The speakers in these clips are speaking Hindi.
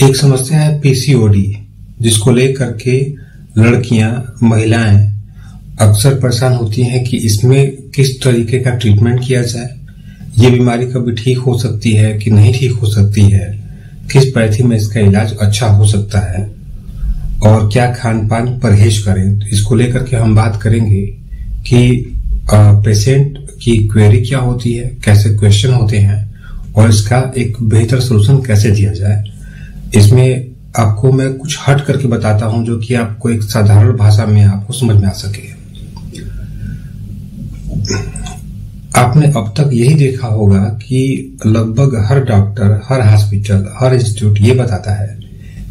एक समस्या है पीसीओडी, जिसको लेकर के लड़कियां, महिलाएं अक्सर परेशान होती हैं कि इसमें किस तरीके का ट्रीटमेंट किया जाए, ये बीमारी कभी ठीक हो सकती है कि नहीं ठीक हो सकती है, किस पैथी में इसका इलाज अच्छा हो सकता है और क्या खान पान परहेज करें। तो इसको लेकर के हम बात करेंगे कि पेशेंट की क्वेरी क्या होती है, कैसे क्वेश्चन होते हैं और इसका एक बेहतर सोल्यूशन कैसे दिया जाए। इसमें आपको मैं कुछ हट करके बताता हूं जो कि आपको एक साधारण भाषा में आपको समझ में आ सके। आपने अब तक यही देखा होगा कि लगभग हर डॉक्टर, हर हॉस्पिटल, हर इंस्टीट्यूट ये बताता है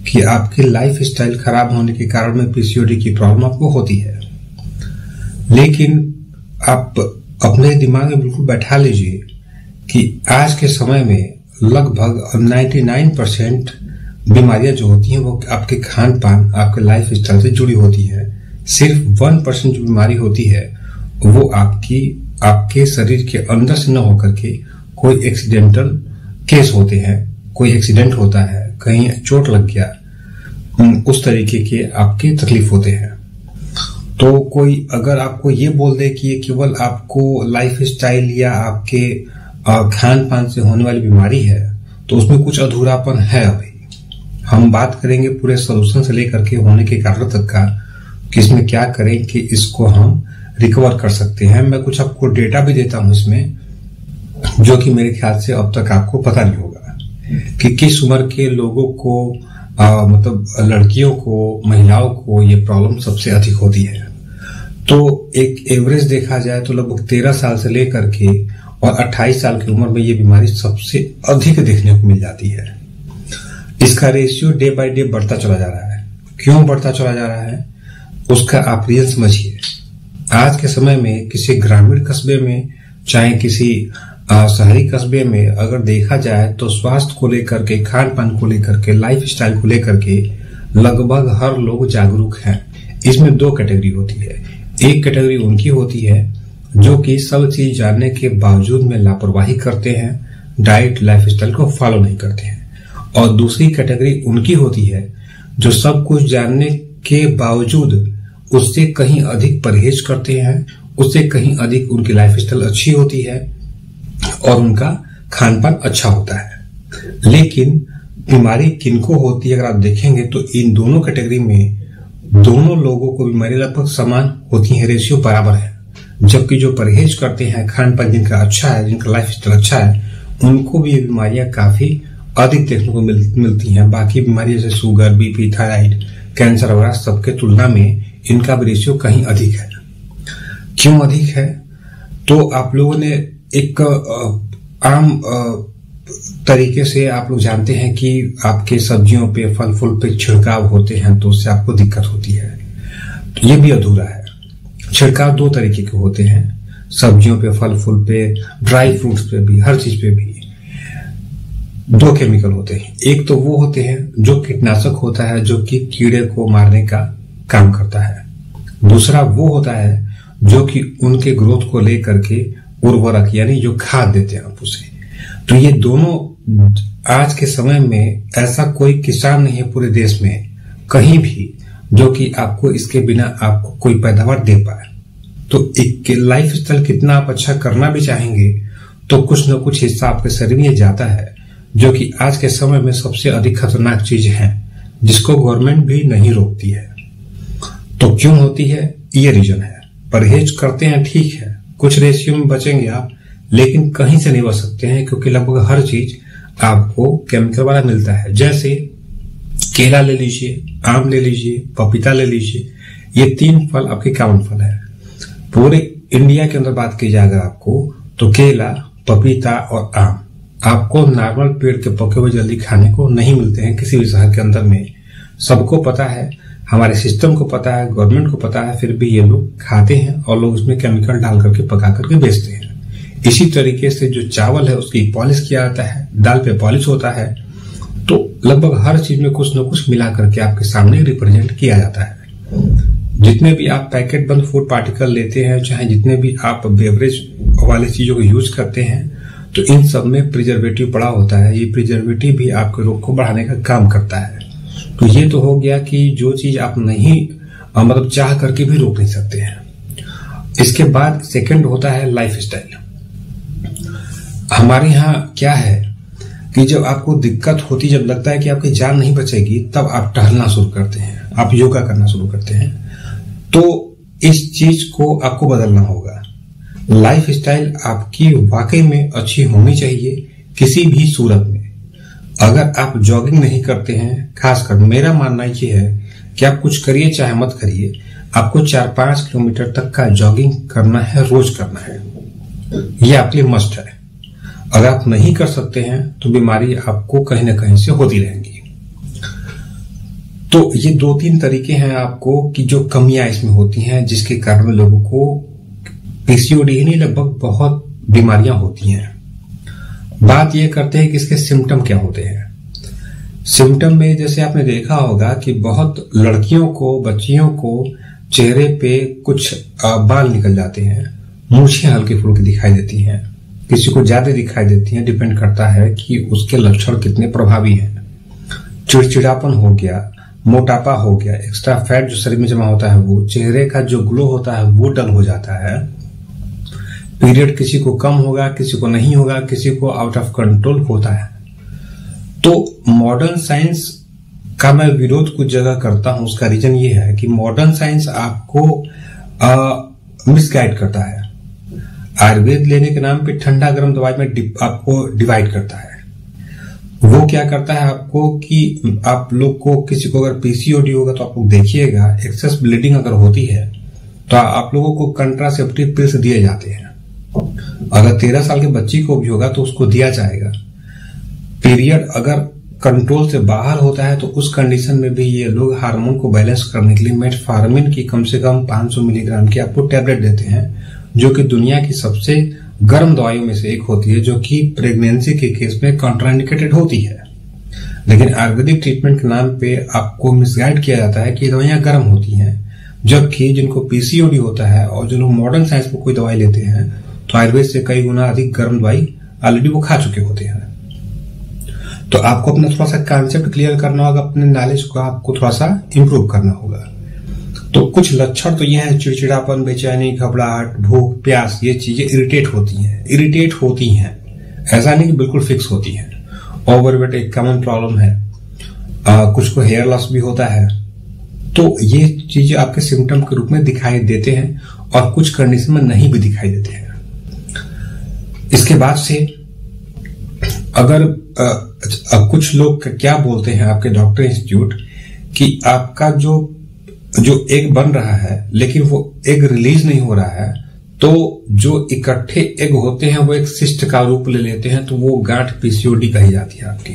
कि आपकी लाइफ स्टाइल खराब होने के कारण में पीसीओडी की प्रॉब्लम आपको होती है। लेकिन आप अपने दिमाग में बिल्कुल बैठा लीजिए कि आज के समय में लगभग 99% बीमारियां जो होती हैं वो आपके खान पान, आपके लाइफ स्टाइल से जुड़ी होती है। सिर्फ 1% जो बीमारी होती है वो आपके शरीर के अंदर से न होकर के कोई एक्सीडेंटल केस होते हैं, कोई एक्सीडेंट होता है, कहीं चोट लग गया, उस तरीके के आपके तकलीफ होते हैं। तो कोई अगर आपको ये बोल दे कि ये केवल आपको लाइफ स्टाइल या आपके खान पान से होने वाली बीमारी है तो उसमें कुछ अधूरापन है। अभी हम बात करेंगे पूरे सोल्यूशन से लेकर के होने के कारण तक का कि इसमें क्या करें कि इसको हम रिकवर कर सकते हैं। मैं कुछ आपको डेटा भी देता हूं इसमें, जो कि मेरे ख्याल से अब तक आपको पता नहीं होगा कि किस उम्र के लोगों को मतलब लड़कियों को, महिलाओं को ये प्रॉब्लम सबसे अधिक होती है। तो एक एवरेज देखा जाए तो लगभग 13 साल से लेकर के और 28 साल की उम्र में ये बीमारी सबसे अधिक देखने को मिल जाती है। इसका रेशियो डे बाय डे बढ़ता चला जा रहा है। क्यों बढ़ता चला जा रहा है उसका आप रीजन समझिए। आज के समय में किसी ग्रामीण कस्बे में, चाहे किसी शहरी कस्बे में अगर देखा जाए तो स्वास्थ्य को लेकर के, खान पान को लेकर के, लाइफ स्टाइल को लेकर के लगभग हर लोग जागरूक हैं। इसमें दो कैटेगरी होती है। एक कैटेगरी उनकी होती है जो कि सब चीज जानने के बावजूद में लापरवाही करते हैं, डाइट, लाइफ स्टाइल को फॉलो नहीं करते हैं। और दूसरी कैटेगरी उनकी होती है जो सब कुछ जानने के बावजूद उससे कहीं अधिक परहेज करते हैं, उससे कहीं अधिक उनकी लाइफ स्टाइल अच्छी होती है और उनका खान पान अच्छा होता है। लेकिन बीमारी किनको होती है अगर आप देखेंगे तो इन दोनों कैटेगरी में दोनों लोगों को बीमारी लगभग समान होती है, रेशियो बराबर है। जबकि जो परहेज करते हैं, खान पान जिनका अच्छा है, जिनका लाइफ स्टाइल अच्छा है, उनको भी ये बीमारियां काफी अधिक देखने को मिलती हैं। बाकी बीमारी जैसे शुगर, बीपी, थायराइड, कैंसर वगैरह सबके तुलना में इनका भी रेशियो कहीं अधिक है। क्यों अधिक है? तो आप लोगों ने एक आम तरीके से आप लोग जानते हैं कि आपके सब्जियों पे, फल फूल पे छिड़काव होते हैं तो उससे आपको दिक्कत होती है। तो ये भी अधूरा है। छिड़काव दो तरीके के होते हैं, सब्जियों पे, फल फूल पे, ड्राई फ्रूट्स पे भी, हर चीज पे भी दो केमिकल होते हैं। एक तो वो होते हैं जो कीटनाशक होता है, जो कि कीड़े को मारने का काम करता है। दूसरा वो होता है जो कि उनके ग्रोथ को लेकर के उर्वरक यानी जो खाद देते हैं आप उसे। तो ये दोनों आज के समय में ऐसा कोई किसान नहीं है पूरे देश में कहीं भी जो कि आपको इसके बिना आपको कोई पैदावार दे पाए। तो एक लाइफ स्टाइल कितना आप अच्छा करना भी चाहेंगे तो कुछ न कुछ हिस्सा आपके शरीर में जाता है, जो कि आज के समय में सबसे अधिक खतरनाक चीज है, जिसको गवर्नमेंट भी नहीं रोकती है। तो क्यों होती है? ये रीजन है। परहेज करते हैं, ठीक है, कुछ रेशियो में बचेंगे आप, लेकिन कहीं से नहीं बच सकते हैं क्योंकि लगभग हर चीज आपको केमिकल वाला मिलता है। जैसे केला ले लीजिए, आम ले लीजिए, पपीता ले लीजिए, ये 3 फल आपके कॉमन फल है। पूरे इंडिया के अंदर बात की जाए अगर आपको तो केला, पपीता और आम आपको नॉर्मल पेड़ के पके हुए जल्दी खाने को नहीं मिलते हैं किसी भी शहर के अंदर में। सबको पता है, हमारे सिस्टम को पता है, गवर्नमेंट को पता है, फिर भी ये लोग खाते हैं और लोग उसमें केमिकल डाल करके पका करके बेचते हैं। इसी तरीके से जो चावल है उसकी पॉलिश किया जाता है, दाल पे पॉलिश होता है। तो लगभग हर चीज में कुछ न कुछ मिला करके आपके सामने रिप्रेजेंट किया जाता है। जितने भी आप पैकेट बंद फूड पार्टिकल लेते हैं, चाहे जितने भी आप बेवरेज वाली चीजों को यूज करते हैं, तो इन सब में प्रिजर्वेटिव पड़ा होता है। ये प्रिजर्वेटिव भी आपके रोग को बढ़ाने का काम करता है। तो ये तो हो गया कि जो चीज आप नहीं मतलब चाह करके भी रोक नहीं सकते हैं। इसके बाद सेकंड होता है लाइफस्टाइल। हमारे यहाँ क्या है कि जब आपको दिक्कत होती, जब लगता है कि आपकी जान नहीं बचेगी, तब आप टहलना शुरू करते हैं, आप योगा करना शुरू करते हैं। तो इस चीज को आपको बदलना होगा। लाइफस्टाइल आपकी वाकई में अच्छी होनी चाहिए किसी भी सूरत में। अगर आप जॉगिंग नहीं करते हैं, खासकर मेरा मानना ये है कि आप कुछ करिए चाहे मत करिए, आपको 4-5 किलोमीटर तक का जॉगिंग करना है, रोज करना है। ये आपके लिए मस्ट है। अगर आप नहीं कर सकते हैं तो बीमारी आपको कहीं ना कहीं से होती रहेंगी। तो ये 2-3 तरीके हैं आपको कि जो कमियां इसमें होती हैं, जिसके कारण लोगों को पीसीओडी ही नहीं लगभग बहुत बीमारियां होती हैं। बात ये करते हैं कि इसके सिम्टम क्या होते हैं। सिम्टम में जैसे आपने देखा होगा कि बहुत लड़कियों को, बच्चियों को चेहरे पे कुछ बाल निकल जाते हैं, मूछें हल्की फुल्की दिखाई देती हैं, किसी को ज्यादा दिखाई देती हैं। डिपेंड करता है कि उसके लक्षण कितने प्रभावी हैं। चिड़चिड़ापन हो गया, मोटापा हो गया, एक्स्ट्रा फैट जो शरीर में जमा होता है वो, चेहरे का जो ग्लो होता है वो डल हो जाता है। पीरियड किसी को कम होगा, किसी को नहीं होगा, किसी को आउट ऑफ कंट्रोल होता है। तो मॉडर्न साइंस का मैं विरोध कुछ जगह करता हूं। उसका रीजन ये है कि मॉडर्न साइंस आपको मिसगाइड करता है। आयुर्वेद लेने के नाम पे ठंडा गर्म दवाई में आपको डिवाइड करता है। वो क्या करता है आपको कि आप लोग को, किसी को अगर पीसीओडी होगा तो आप लोग देखिएगा, एक्सेस ब्लीडिंग अगर होती है तो आप लोगों को कंट्रासेप्टिव पिल्स दिए जाते हैं। अगर 13 साल के बच्ची को भी होगा तो उसको दिया जाएगा। पीरियड अगर कंट्रोल से बाहर होता है तो उस कंडीशन में भी ये लोग हार्मोन को बैलेंस करने के लिए मेटफॉर्मिन की कम से कम 500 मिलीग्राम की आपको टैबलेट देते हैं, जो कि दुनिया की सबसे गर्म दवाइयों में से एक होती है, जो कि प्रेगनेंसी के केस में कॉन्ट्राइंडिकेटेड होती है। लेकिन आयुर्वेदिक ट्रीटमेंट के नाम पे आपको मिसगाइड किया जाता है कि ये दवाइयां गर्म होती हैं, जबकि जिनको पीसीओडी होता है और जो लोग मॉडर्न साइंस में कोई दवाई लेते हैं तो आयुर्वेद से कई गुना अधिक गर्म दवाई ऑलरेडी वो खा चुके होते हैं। तो आपको अपना थोड़ा सा कॉन्सेप्ट क्लियर करना होगा, अपने नॉलेज को आपको थोड़ा सा इंप्रूव करना होगा। तो कुछ लक्षण तो ये है, चिड़चिड़ापन, बेचैनी, घबराहट, भूख, प्यास, ये चीजें इरिटेट होती हैं। ऐसा नहीं कि बिल्कुल फिक्स होती हैं। ओवरवेट एक कॉमन प्रॉब्लम है। कुछ को हेयर लॉस भी होता है। तो ये चीजें आपके सिम्टम के रूप में दिखाई देते हैं और कुछ कंडीशन में नहीं भी दिखाई देते हैं। इसके बाद से अगर कुछ लोग क्या बोलते हैं आपके डॉक्टर इंस्टीट्यूट कि आपका जो एग बन रहा है लेकिन वो एग रिलीज नहीं हो रहा है, तो जो इकट्ठे एग होते हैं वो एक सिस्ट का रूप ले लेते हैं, तो वो गांठ पीसीओडी कही जाती है आपकी।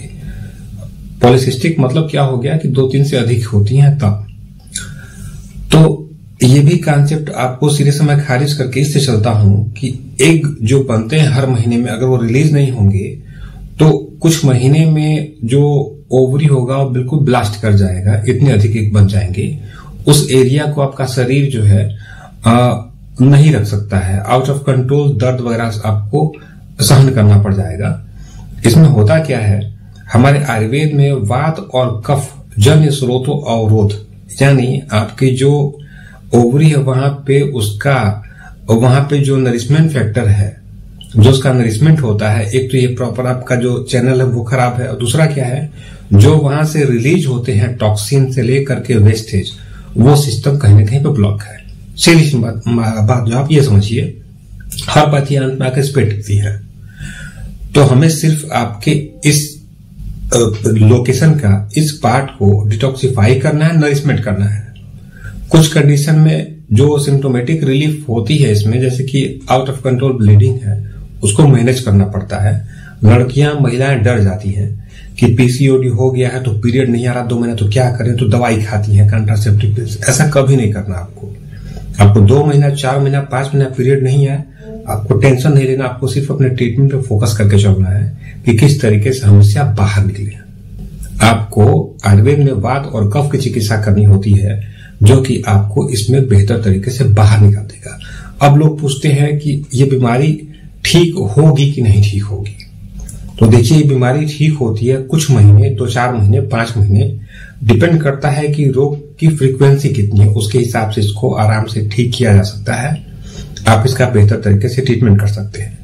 पॉलीसिस्टिक मतलब क्या हो गया कि 2-3 से अधिक होती हैं तब। तो ये भी कॉन्सेप्ट आपको सीधे से मैं खारिज करके इससे चलता हूं कि एग जो बनते हैं हर महीने में, अगर वो रिलीज नहीं होंगे तो कुछ महीने में जो ओवरी होगा वो बिल्कुल ब्लास्ट कर जाएगा, इतने अधिक एग बन जाएंगे। उस एरिया को आपका शरीर जो है नहीं रख सकता है, आउट ऑफ कंट्रोल दर्द वगैरह आपको सहन करना पड़ जाएगा। इसमें होता क्या है, हमारे आयुर्वेद में वात और कफ जन्य स्रोतों अवरोध, यानी आपकी जो ओवरी है वहां पे जो नरिशमेंट फैक्टर है, जो उसका नरिशमेंट होता है, एक तो ये प्रॉपर आपका जो चैनल है वो खराब है, और दूसरा क्या है, जो वहां से रिलीज होते हैं टॉक्सिन से लेकर के वेस्टेज, वो सिस्टम कहीं ना कहीं पे ब्लॉक है। सीधी सी बात जो आप ये समझिए, हर बात अंत में आकर स्प्रेड दिखती है। तो हमें सिर्फ आपके इस लोकेशन का इस पार्ट को डिटॉक्सिफाई करना है, नरिशमेंट करना है। कुछ कंडीशन में जो सिम्टोमेटिक रिलीफ होती है इसमें, जैसे कि आउट ऑफ कंट्रोल ब्लीडिंग है, उसको मैनेज करना पड़ता है। लड़कियां, महिलाएं डर जाती हैं कि पीसीओडी हो गया है तो पीरियड नहीं आ रहा 2 महीना, तो क्या करें, तो दवाई खाती हैं कंट्रासेप्टिव पिल्स। ऐसा कभी नहीं करना आपको 2 महीना, 4 महीना, 5 महीना पीरियड नहीं है, आपको टेंशन नहीं लेना। आपको सिर्फ अपने ट्रीटमेंट पे फोकस करके चलना है कि किस तरीके से समस्या बाहर निकले। आपको आयुर्वेद में वात और कफ की चिकित्सा करनी होती है, जो कि आपको इसमें बेहतर तरीके से बाहर निकाल देगा। अब लोग पूछते हैं कि ये बीमारी ठीक होगी कि नहीं ठीक होगी। तो देखिए, ये बीमारी ठीक होती है कुछ महीने, 2-4 महीने, 5 महीने, डिपेंड करता है कि रोग की फ्रीक्वेंसी कितनी है। उसके हिसाब से इसको आराम से ठीक किया जा सकता है। आप इसका बेहतर तरीके से ट्रीटमेंट कर सकते हैं।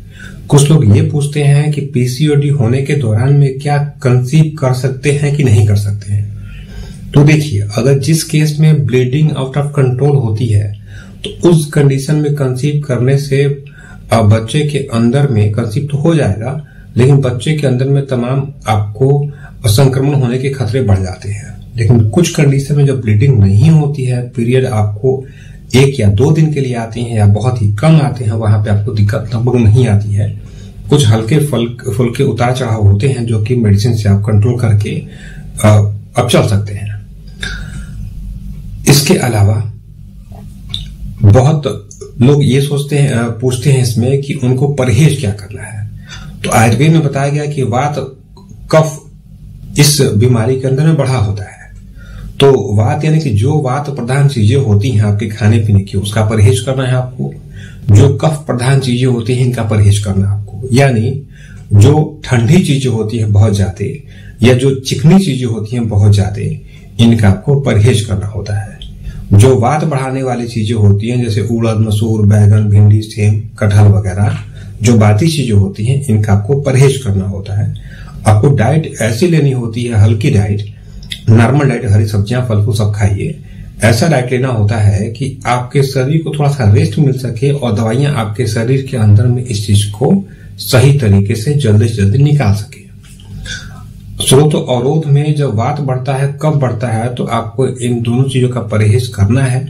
कुछ लोग ये पूछते हैं कि पीसीओडी होने के दौरान में क्या कंसीव कर सकते हैं कि नहीं कर सकते हैं। तो देखिए, अगर जिस केस में ब्लीडिंग आउट ऑफ कंट्रोल होती है तो उस कंडीशन में कंसीव करने से बच्चे के अंदर में कंसीव तो हो जाएगा, लेकिन बच्चे के अंदर में तमाम आपको संक्रमण होने के खतरे बढ़ जाते हैं। लेकिन कुछ कंडीशन में जब ब्लीडिंग नहीं होती है, पीरियड आपको 1 या 2 दिन के लिए आते हैं या बहुत ही कम आते हैं, वहां पे आपको दिक्कत लगभग नहीं आती है। कुछ हल्के फुल्के उतार चढ़ाव होते हैं जो कि मेडिसिन से आप कंट्रोल करके अब चल सकते हैं। इसके अलावा बहुत लोग ये पूछते हैं इसमें कि उनको परहेज क्या करना है। तो आयुर्वेद में बताया गया कि वात कफ इस बीमारी के अंदर में बढ़ा होता है। तो वात यानी कि जो वात प्रधान चीजें होती हैं आपके खाने पीने की, उसका परहेज करना है आपको। जो कफ प्रधान चीजें होती हैं, इनका परहेज करना है आपको। यानी जो ठंडी चीजें होती हैं बहुत ज्यादा, या जो चिकनी चीजें होती हैं बहुत ज्यादा, इनका आपको परहेज करना होता है। जो वात बढ़ाने वाली चीजें होती हैं जैसे उड़द, मसूर, बैगन, भिंडी, सेम, कटहल वगैरह, जो बाती चीजें होती हैं, इनका आपको परहेज करना होता है। आपको डाइट ऐसी लेनी होती है, हल्की डाइट, नॉर्मल डाइट, हरी सब्जियां, फल फूल सब खाइए। ऐसा डाइट लेना होता है कि आपके शरीर को थोड़ा सा रेस्ट मिल सके और दवाइयां आपके शरीर के अंदर में इस चीज को सही तरीके से जल्दी निकाल सके। स्रोत अवरोध में जब वात बढ़ता है, कब बढ़ता है, तो आपको इन दोनों चीजों का परहेज करना है,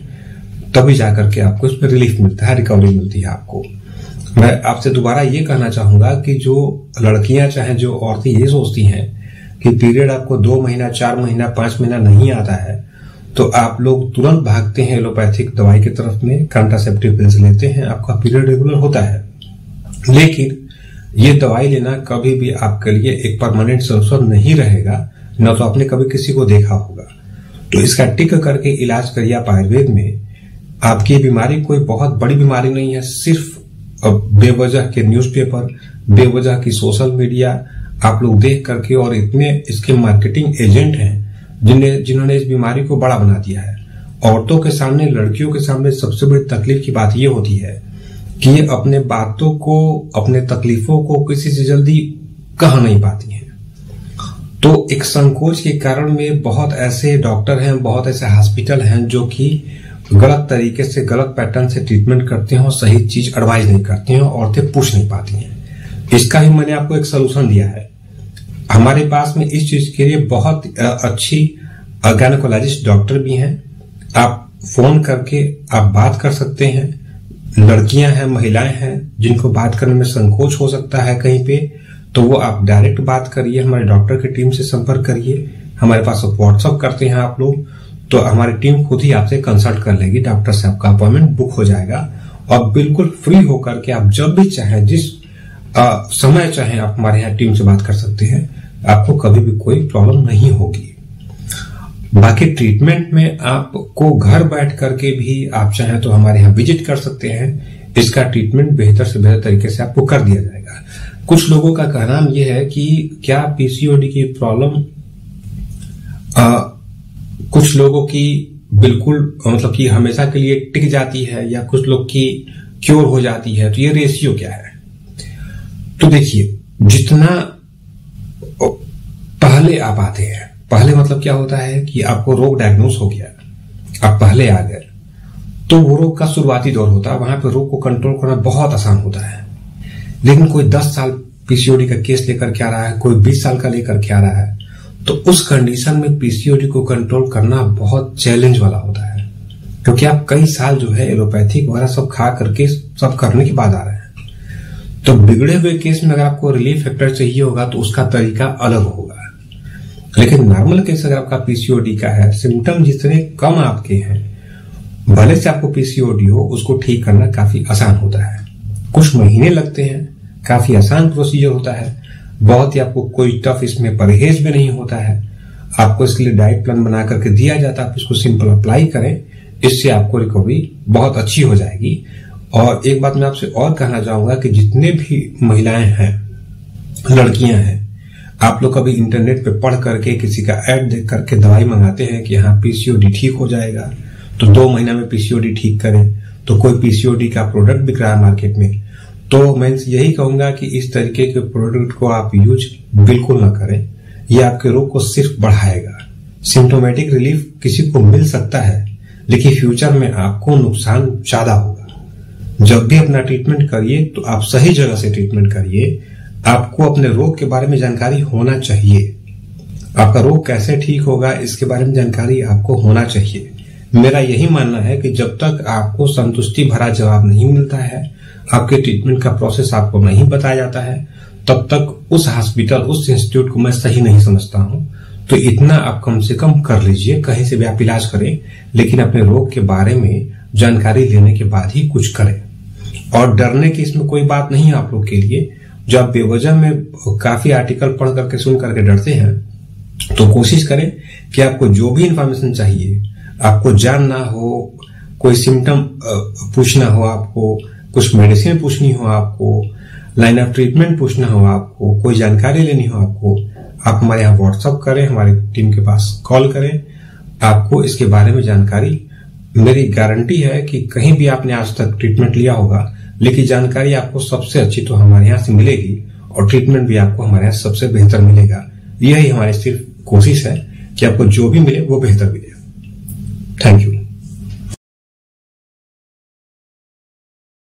तभी जाकर के आपको इसमें रिलीफ मिलता है, रिकवरी मिलती है आपको। मैं आपसे दोबारा ये कहना चाहूंगा कि जो लड़कियां चाहे जो औरतें ये सोचती हैं कि पीरियड आपको 2 महीना, 4 महीना, 5 महीना नहीं आता है, तो आप लोग तुरंत भागते हैं एलोपैथिक दवाई की तरफ में, कॉन्ट्रासेप्टिव पिल्स लेते हैं, आपका पीरियड रेगुलर होता है। लेकिन ये दवाई लेना कभी भी आपके लिए एक परमानेंट सोल्यूशन नहीं रहेगा, न तो आपने कभी किसी को देखा होगा। तो इसका टिक करके इलाज करिए आप आयुर्वेद में। आपकी बीमारी कोई बहुत बड़ी बीमारी नहीं है, सिर्फ बेवजह के न्यूज़पेपर, बेवजह की सोशल मीडिया आप लोग देख करके, और इतने इसके मार्केटिंग एजेंट हैं जिन्होंने इस बीमारी को बड़ा बना दिया है। औरतों के सामने, लड़कियों के सामने सबसे बड़ी तकलीफ की बात यह होती है कि ये अपने बातों को, अपने तकलीफों को किसी से जल्दी कह नहीं पाती हैं। तो एक संकोच के कारण में बहुत ऐसे डॉक्टर हैं, बहुत ऐसे हॉस्पिटल हैं जो कि गलत तरीके से, गलत पैटर्न से ट्रीटमेंट करते हैं और सही चीज एडवाइस नहीं करते हैं, औरतें पूछ नहीं पाती हैं। इसका ही मैंने आपको एक सोल्यूशन दिया है। हमारे पास में इस चीज के लिए बहुत अच्छी गायनेकोलॉजिस्ट डॉक्टर भी हैं। आप फोन करके आप बात कर सकते हैं। लड़कियां हैं, महिलाएं हैं जिनको बात करने में संकोच हो सकता है कहीं पे, तो वो आप डायरेक्ट बात करिए, हमारे डॉक्टर की टीम से संपर्क करिए। हमारे पास व्हाट्सअप करते हैं आप लोग, तो हमारी टीम खुद ही आपसे कंसल्ट कर लेगी, डॉक्टर से आपका अपॉइंटमेंट बुक हो जाएगा और बिल्कुल फ्री होकर के आप जब भी चाहें, जिस समय चाहें, आप हमारे यहाँ टीम से बात कर सकते हैं। आपको कभी भी कोई प्रॉब्लम नहीं होगी। बाकी ट्रीटमेंट में आपको घर बैठ करके भी आप चाहें तो हमारे यहाँ विजिट कर सकते हैं। इसका ट्रीटमेंट बेहतर से बेहतर तरीके से आपको कर दिया जाएगा। कुछ लोगों का कहना यह है कि क्या पीसीओडी की प्रॉब्लम कुछ लोगों की बिल्कुल मतलब कि हमेशा के लिए टिक जाती है या कुछ लोग की क्योर हो जाती है, तो ये रेशियो क्या है? तो देखिए, जितना पहले आप आते हैं, पहले मतलब क्या होता है कि आपको रोग डायग्नोस हो गया, आप पहले आ गए, तो वो रोग का शुरुआती दौर होता है, वहां पे रोग को कंट्रोल करना बहुत आसान होता है। लेकिन कोई 10 साल पीसीओडी का केस लेकर के आ रहा है, कोई 20 साल का लेकर के आ रहा है, तो उस कंडीशन में पीसीओडी को कंट्रोल करना बहुत चैलेंज वाला होता है, क्योंकि आप कई साल जो है एलोपैथिक वगैरह सब खा करके सब करने के बाद आ रहे हैं। तो बिगड़े हुए केस में अगर आपको रिलीफ फैक्टर चाहिए होगा तो उसका तरीका अलग होगा। लेकिन नॉर्मल केस अगर आपका पीसीओडी का है, सिम्टम जितने कम आपके हैं, भले से आपको पीसीओडी हो, उसको ठीक करना काफी आसान होता है। कुछ महीने लगते हैं, काफी आसान प्रोसीजर होता है, बहुत ही आपको कोई टफ इसमें परहेज भी नहीं होता है। आपको इसके लिए डाइट प्लान बना करके दिया जाता है, आप इसको सिंपल अप्लाई करें, इससे आपको रिकवरी बहुत अच्छी हो जाएगी। और एक बात मैं आपसे और कहना चाहूंगा कि जितने भी महिलाएं हैं, लड़कियां हैं, आप लोग कभी इंटरनेट पे पढ़ करके किसी का ऐड देख करके दवाई मंगाते हैं कि हाँ पीसीओडी ठीक हो जाएगा, तो 2 महीना में पीसीओडी ठीक करें, तो कोई पीसीओडी का प्रोडक्ट बिक रहा है मार्केट में। तो मैं यही कहूंगा कि इस तरीके के प्रोडक्ट को आप यूज बिल्कुल ना करें, यह आपके रोग को सिर्फ बढ़ाएगा। सिम्टोमेटिक रिलीफ किसी को मिल सकता है, लेकिन फ्यूचर में आपको नुकसान ज्यादा होगा। जब भी अपना ट्रीटमेंट करिए तो आप सही जगह से ट्रीटमेंट करिए। आपको अपने रोग के बारे में जानकारी होना चाहिए। आपका रोग कैसे ठीक होगा इसके बारे में जानकारी आपको होना चाहिए। मेरा यही मानना है कि जब तक आपको संतुष्टि भरा जवाब नहीं मिलता है, आपके ट्रीटमेंट का प्रोसेस आपको नहीं बताया जाता है, तब तक उस हॉस्पिटल, उस इंस्टीट्यूट को मैं सही नहीं समझता हूं। तो इतना आप कम से कम कर लीजिए, कहीं से भी आप इलाज करें, लेकिन अपने रोग के बारे में जानकारी लेने के बाद ही कुछ करें। और डरने की इसमें कोई बात नहीं है आप लोग के लिए। जब आप बेवजह में काफी आर्टिकल पढ़ करके सुन करके डरते हैं, तो कोशिश करें कि आपको जो भी इंफॉर्मेशन चाहिए, आपको जानना हो, कोई सिम्टम पूछना हो, आपको कुछ मेडिसिन पूछनी हो, आपको लाइन ऑफ ट्रीटमेंट पूछना हो, आपको कोई जानकारी लेनी हो, आपको आप हमारे यहाँ व्हाट्सअप करें, हमारी टीम के पास कॉल करें। आपको इसके बारे में जानकारी, मेरी गारंटी है कि कहीं भी आपने आज तक ट्रीटमेंट लिया होगा, लेकिन जानकारी आपको सबसे अच्छी तो हमारे यहाँ से मिलेगी और ट्रीटमेंट भी आपको हमारे यहाँ सबसे बेहतर मिलेगा। यही हमारी सिर्फ कोशिश है कि आपको जो भी मिले वो बेहतर मिले।